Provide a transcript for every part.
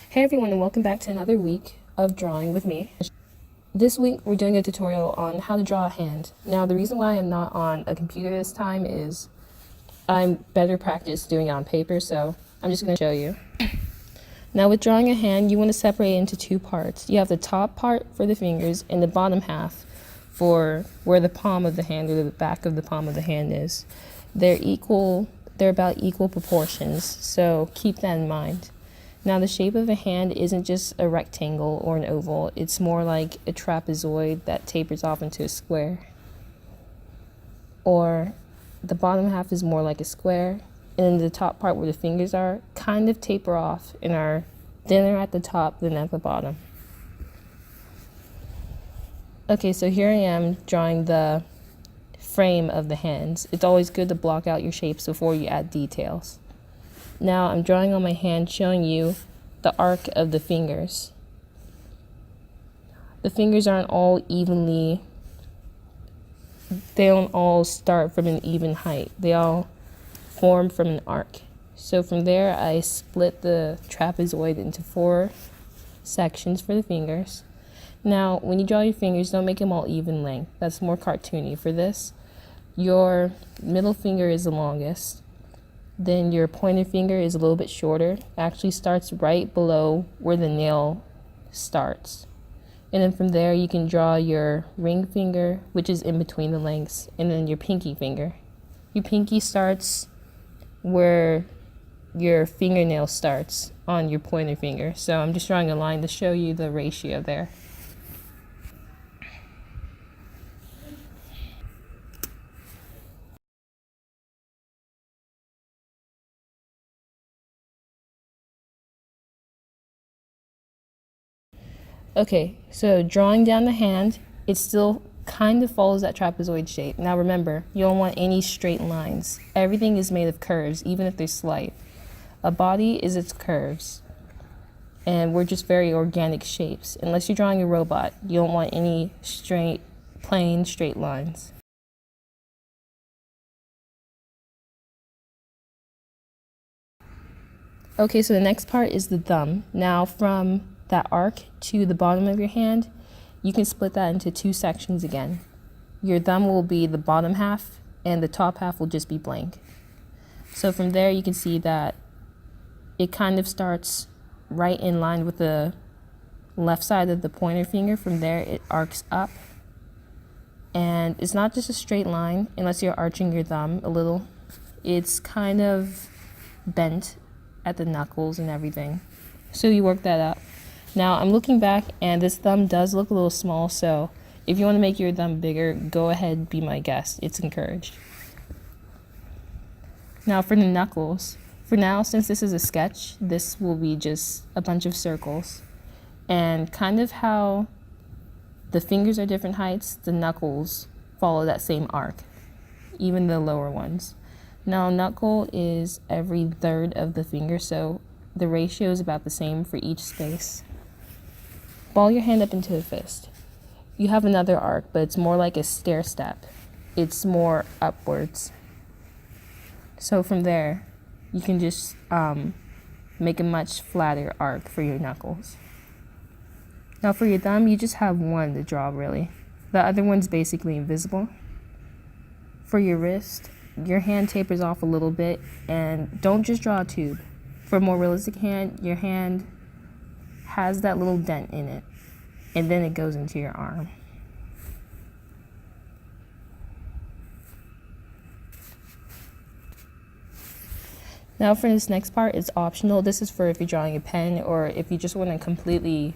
Hey everyone, and welcome back to another week of drawing with me. This week we're doing a tutorial on how to draw a hand. Now the reason why I'm not on a computer this time is I'm better practiced doing it on paper, so I'm just going to show you. Now with drawing a hand, you want to separate it into two parts. You have the top part for the fingers and the bottom half for where the palm of the hand or the back of the palm of the hand is. They're about equal proportions, so keep that in mind. Now the shape of a hand isn't just a rectangle or an oval, it's more like a trapezoid that tapers off into a square. Or the bottom half is more like a square, and then the top part where the fingers are kind of taper off and are thinner at the top than at the bottom. Okay, so here I am drawing the frame of the hands. It's always good to block out your shapes before you add details. Now I'm drawing on my hand, showing you the arc of the fingers. The fingers aren't all evenly, they don't all start from an even height. They all form from an arc. So from there, I split the trapezoid into 4 sections for the fingers. Now, when you draw your fingers, don't make them all even length. That's more cartoony. For this, your middle finger is the longest. Then your pointer finger is a little bit shorter. It actually starts right below where the nail starts. And then from there you can draw your ring finger, which is in between the lengths, and then your pinky finger. Your pinky starts where your fingernail starts on your pointer finger. So I'm just drawing a line to show you the ratio there. Okay, so drawing down the hand, it still kind of follows that trapezoid shape. Now remember, you don't want any straight lines. Everything is made of curves, even if they're slight. A body is its curves, and we're just very organic shapes. Unless you're drawing a robot, you don't want any straight, plain, straight lines. Okay, so the next part is the thumb. Now from that arc to the bottom of your hand, you can split that into 2 sections again. Your thumb will be the bottom half and the top half will just be blank. So from there you can see that it kind of starts right in line with the left side of the pointer finger. From there it arcs up, and it's not just a straight line unless you're arching your thumb a little. It's kind of bent at the knuckles and everything, so you work that up. Now I'm looking back and this thumb does look a little small, so if you want to make your thumb bigger, go ahead, be my guest. It's encouraged. Now for the knuckles, for now, since this is a sketch, this will be just a bunch of circles. And kind of how the fingers are different heights, the knuckles follow that same arc, even the lower ones. Now knuckle is every third of the finger, so the ratio is about the same for each space. Ball your hand up into a fist. You have another arc, but it's more like a stair step. It's more upwards. So from there, you can just make a much flatter arc for your knuckles. Now for your thumb, you just have one to draw really. The other one's basically invisible. For your wrist, your hand tapers off a little bit, and don't just draw a tube. For a more realistic hand, your hand has that little dent in it, and then it goes into your arm. Now for this next part, it's optional. This is for if you're drawing a pen or if you just want a completely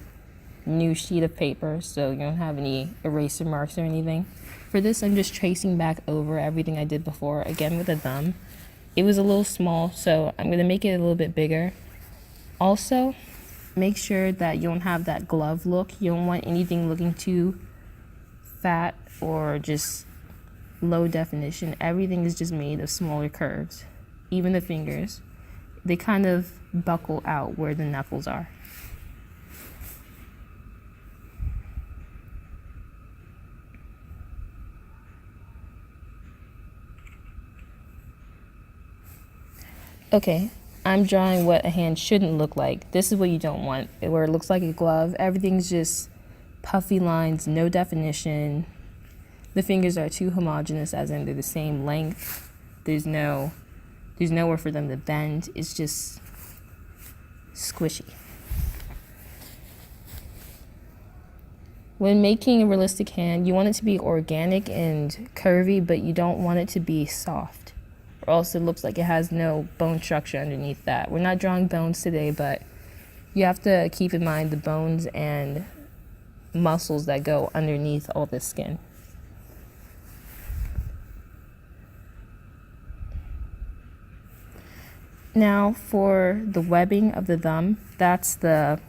new sheet of paper so you don't have any eraser marks or anything. For this, I'm just tracing back over everything I did before, again with a thumb. It was a little small, so I'm going to make it a little bit bigger. Also, make sure that you don't have that glove look. You don't want anything looking too fat or just low definition. Everything is just made of smaller curves. Even the fingers, they kind of buckle out where the knuckles are. Okay, I'm drawing what a hand shouldn't look like. This is what you don't want, where it looks like a glove. Everything's just puffy lines, no definition. The fingers are too homogeneous, as in they're the same length. There's nowhere for them to bend. It's just squishy. When making a realistic hand, you want it to be organic and curvy, but you don't want it to be soft, or else it looks like it has no bone structure underneath that. We're not drawing bones today, but you have to keep in mind the bones and muscles that go underneath all this skin. Now for the webbing of the thumb, that's the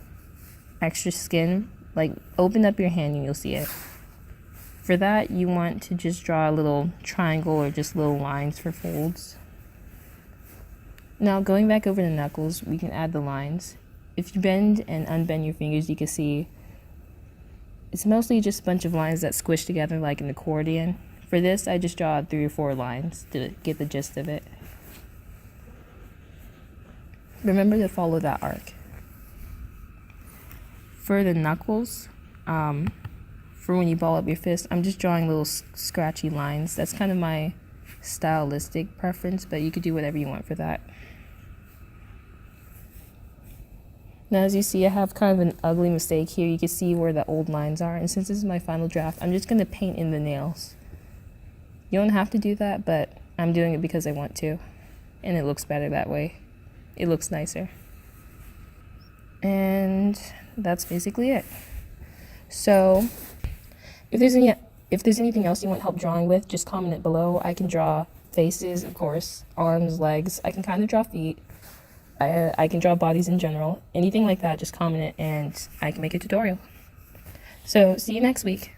extra skin. Like, open up your hand and you'll see it. For that, you want to just draw a little triangle or just little lines for folds. Now, going back over the knuckles, we can add the lines. If you bend and unbend your fingers, you can see it's mostly just a bunch of lines that squish together like an accordion. For this, I just draw 3 or 4 lines to get the gist of it. Remember to follow that arc. For the knuckles, for when you ball up your fist, I'm just drawing little scratchy lines. That's kind of my stylistic preference, but you could do whatever you want for that. Now, as you see, I have kind of an ugly mistake here. You can see where the old lines are, and since this is my final draft, I'm just going to paint in the nails. You don't have to do that, but I'm doing it because I want to, and it looks better that way. It looks nicer. And that's basically it. So if there's anything else you want help drawing with, just comment it below. I can draw faces, of course, arms, legs. I can kind of draw feet. I can draw bodies in general. Anything like that, just comment it and I can make a tutorial. So see you next week.